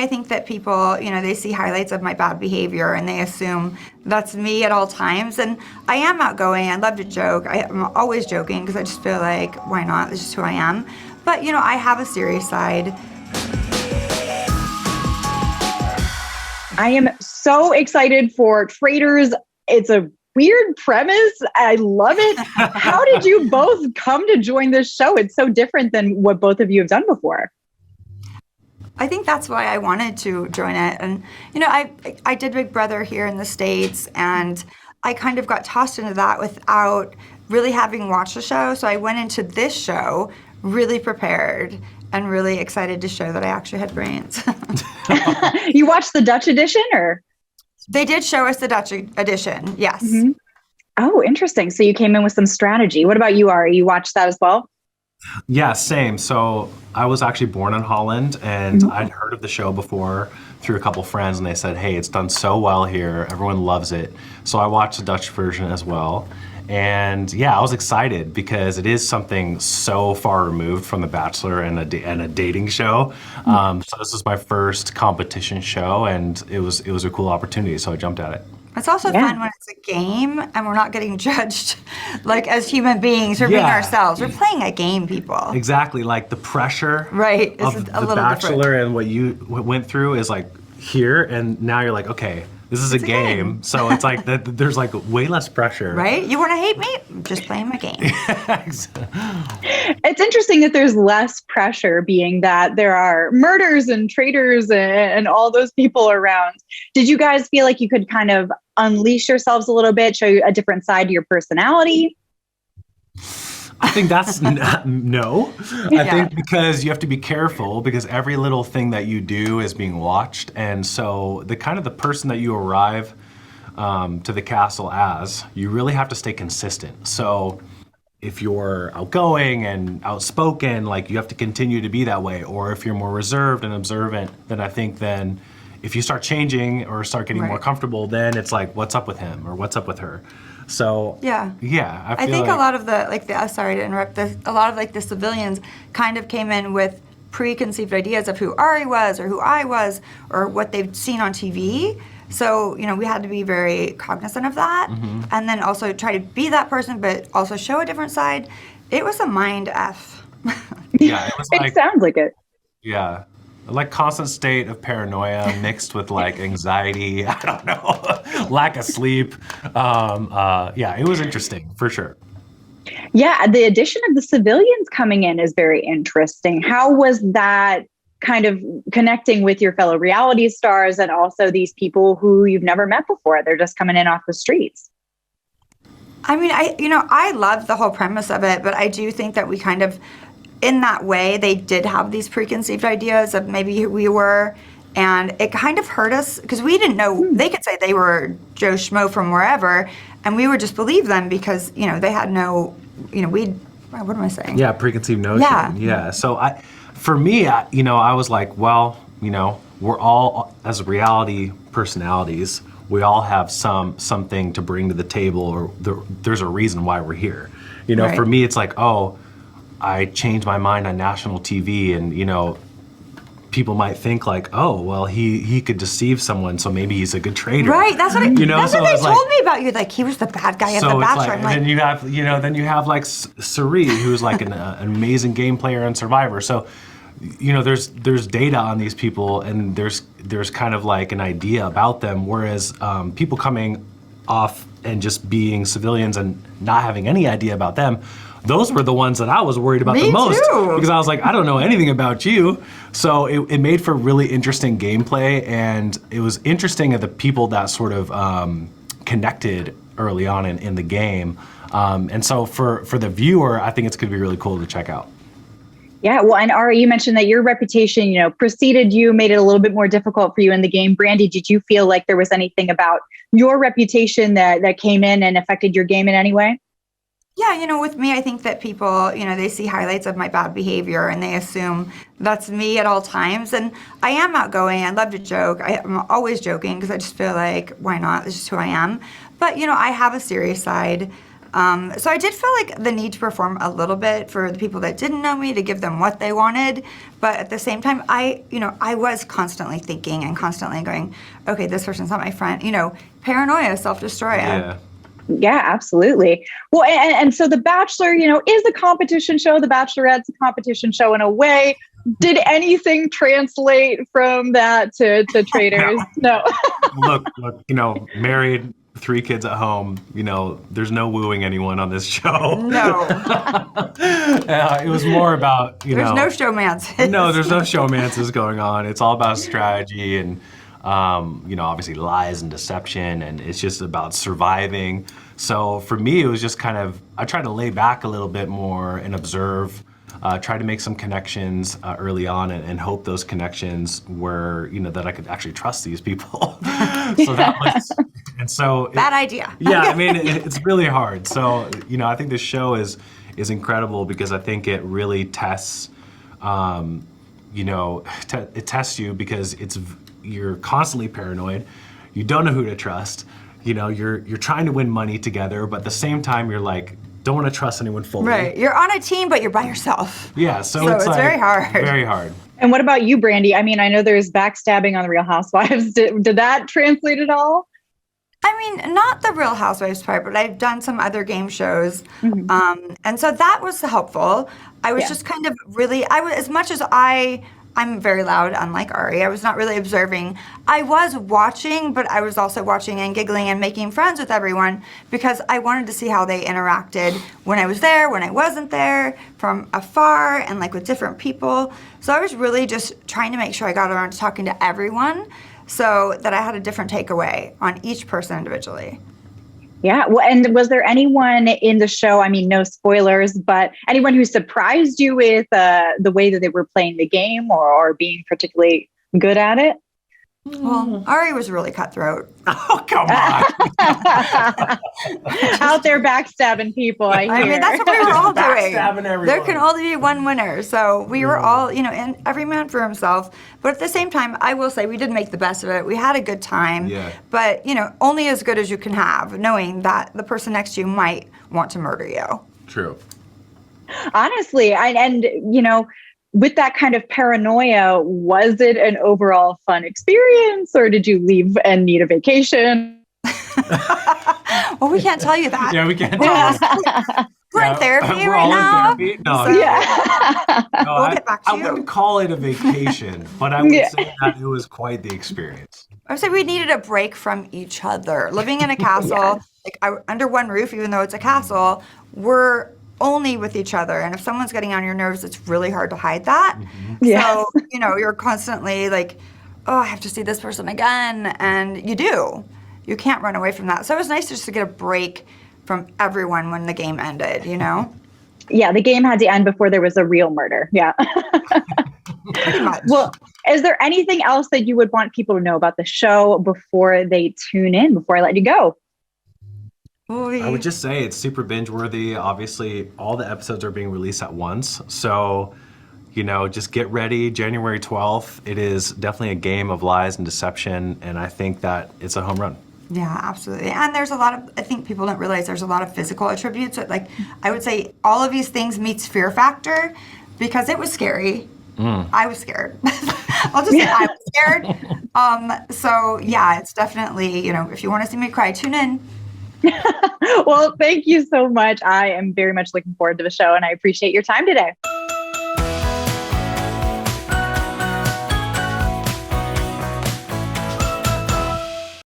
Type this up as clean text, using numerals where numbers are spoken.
I think that people, they see highlights of my bad behavior and they assume that's me at all times. And I am outgoing. I love to joke. I'm always joking because I just feel like, why not? This is just who I am. But, I have a serious side. I am so excited for Traitors. It's a weird premise. I love it. How did you both come to join this show? It's so different than what both of you have done before. I think that's why I wanted to join it. And, I did Big Brother here in the States, and I kind of got tossed into that without really having watched the show. So I went into this show really prepared and really excited to show that I actually had brains. You watched the Dutch edition, or? They did show us the Dutch edition, yes. Mm-hmm. Oh, interesting. So you came in with some strategy. What about you, Arie? You watched that as well? Yeah, same. So I was actually born in Holland, and I'd heard of the show before through a couple friends, and they said, hey, it's done so well here. Everyone loves it. So I watched the Dutch version as well. And yeah, I was excited because it is something so far removed from The Bachelor and a dating show. So this is my first competition show, and it was a cool opportunity, so I jumped at it. It's also fun when it's a game and we're not getting judged like as human beings. We're being ourselves. We're playing a game, people. Exactly, like the pressure of The Bachelor and what you went through is like here, and now you're like, okay, this is a game. So it's like there's like way less pressure. Right? You want to hate me? I'm just playing my game. It's interesting that there's less pressure, being that there are murders and traitors and all those people around. Did you guys feel like you could kind of unleash yourselves a little bit, show a different side to your personality? I think that's no. I think because you have to be careful because every little thing that you do is being watched. And so the person that you arrive to the castle as, you really have to stay consistent. So if you're outgoing and outspoken, like you have to continue to be that way. Or if you're more reserved and observant, then I think if you start changing or start getting more comfortable, then it's like, what's up with him or what's up with her? So I think a lot of sorry to interrupt. A lot of the civilians kind of came in with preconceived ideas of who Arie was or who I was or what they've seen on TV. So we had to be very cognizant of that, and then also try to be that person, but also show a different side. It was a mind f. Yeah, it was it sounds like it. Yeah. Like constant state of paranoia mixed with like anxiety, I don't know, lack of sleep. It was interesting for sure. Yeah, the addition of the civilians coming in is very interesting. How was that kind of connecting with your fellow reality stars and also these people who you've never met before? They're just coming in off the streets. I mean, I love the whole premise of it, but I do think that we kind of, in that way, they did have these preconceived ideas of maybe who we were, and it kind of hurt us because we didn't know. They could say they were Joe Schmo from wherever, and we would just believe them because they had no, what am I saying? Yeah, preconceived notion. Yeah. So for me, I was like, well, we're all, as reality personalities, we all have something to bring to the table, or there's a reason why we're here. For me, it's like, oh, I changed my mind on national TV, and people might think like, oh, well, he could deceive someone, so maybe he's a good traitor. Right. That's what that's what they told me about you. Like he was the bad guy at The Bachelor. Like, and then you have like 𝐒𝐶𝐸, who's like an amazing game player on Survivor. So there's data on these people, and there's kind of like an idea about them. Whereas people coming off and just being civilians and not having any idea about them, those were the ones that I was worried about the most. Too. Because I was like, I don't know anything about you. So it made for really interesting gameplay, and it was interesting of the people that sort of connected early on in the game. And so for the viewer, I think it's going to be really cool to check out. Yeah, well, and Arie, you mentioned that your reputation, preceded you, made it a little bit more difficult for you in the game. Brandi, did you feel like there was anything about your reputation that came in and affected your game in any way? Yeah, with me, I think that people, they see highlights of my bad behavior and they assume that's me at all times. And I am outgoing. I love to joke. I'm always joking because I just feel like, why not? This is who I am. But, I have a serious side. So I did feel like the need to perform a little bit for the people that didn't know me, to give them what they wanted. But at the same time, I was constantly thinking and constantly going, okay, this person's not my friend. Paranoia, self-destroya. Yeah, absolutely. Well, and so The Bachelor, is a competition show. The Bachelorette's a competition show in a way. Did anything translate from that to Traitors? No. Look, married, 3 kids at home, there's no wooing anyone on this show. No. It was more about, There's no showmances. No, there's no showmances going on. It's all about strategy and, obviously lies and deception, and it's just about surviving. So for me, it was just I tried to lay back a little bit more and observe, try to make some connections early on and hope those connections were, that I could actually trust these people. Bad idea. Yeah, I mean, it's really hard. So, I think this show is incredible because I think it really tests, it tests you because you're constantly paranoid. You don't know who to trust. You're trying to win money together, but at the same time, you're like, don't want to trust anyone fully. Right. You're on a team, but you're by yourself. Yeah, so it's very hard. Very hard. And what about you, Brandi? I mean, I know there's backstabbing on The Real Housewives. Did that translate at all? I mean, not the Real Housewives part, but I've done some other game shows. Mm-hmm. And so that was helpful. I was just kind of really, as much as I'm very loud, unlike Arie. I was not really observing. I was watching, but I was also watching and giggling and making friends with everyone because I wanted to see how they interacted when I was there, when I wasn't there, from afar, and with different people. So I was really just trying to make sure I got around to talking to everyone so that I had a different takeaway on each person individually. Yeah. Well, and was there anyone in the show, I mean, no spoilers, but anyone who surprised you with the way that they were playing the game or being particularly good at it? Well, Arie was really cutthroat. Oh, come on. Out there backstabbing people, I hear. I mean, that's what we were all doing. Backstabbing everyone. There can only be one winner. So we were all, and every man for himself. But at the same time, I will say we did make the best of it. We had a good time. Yeah. But, only as good as you can have, knowing that the person next to you might want to murder you. True. Honestly, with that kind of paranoia, was it an overall fun experience or did you leave and need a vacation? Well, we can't tell you that. Yeah, we can't tell you. We're in therapy we're right all now. in therapy? No, So we'll get back to I you. wouldn't call it a vacation, but I would say that it was quite the experience. I would say we needed a break from each other. Living in a castle, under one roof, even though it's a castle, we're only with each other. And if someone's getting on your nerves, it's really hard to hide that. Mm-hmm. So, you're constantly like, oh, I have to see this person again. And you do. You can't run away from that. So it was nice just to get a break from everyone when the game ended, Yeah, the game had to end before there was a real murder. Yeah. Pretty much. Well, is there anything else that you would want people to know about the show before they tune in, before I let you go? I would just say it's super binge worthy. Obviously, all the episodes are being released at once. So, just get ready. January 12th. It is definitely a game of lies and deception. And I think that it's a home run. Yeah, absolutely. And there's a lot of, I think people don't realize there's a lot of physical attributes. I would say all of these things meets fear factor because it was scary. I was scared. I'll just say I was scared. So yeah, it's definitely, if you want to see me cry, tune in. Well, thank you so much. I am very much looking forward to the show and I appreciate your time today.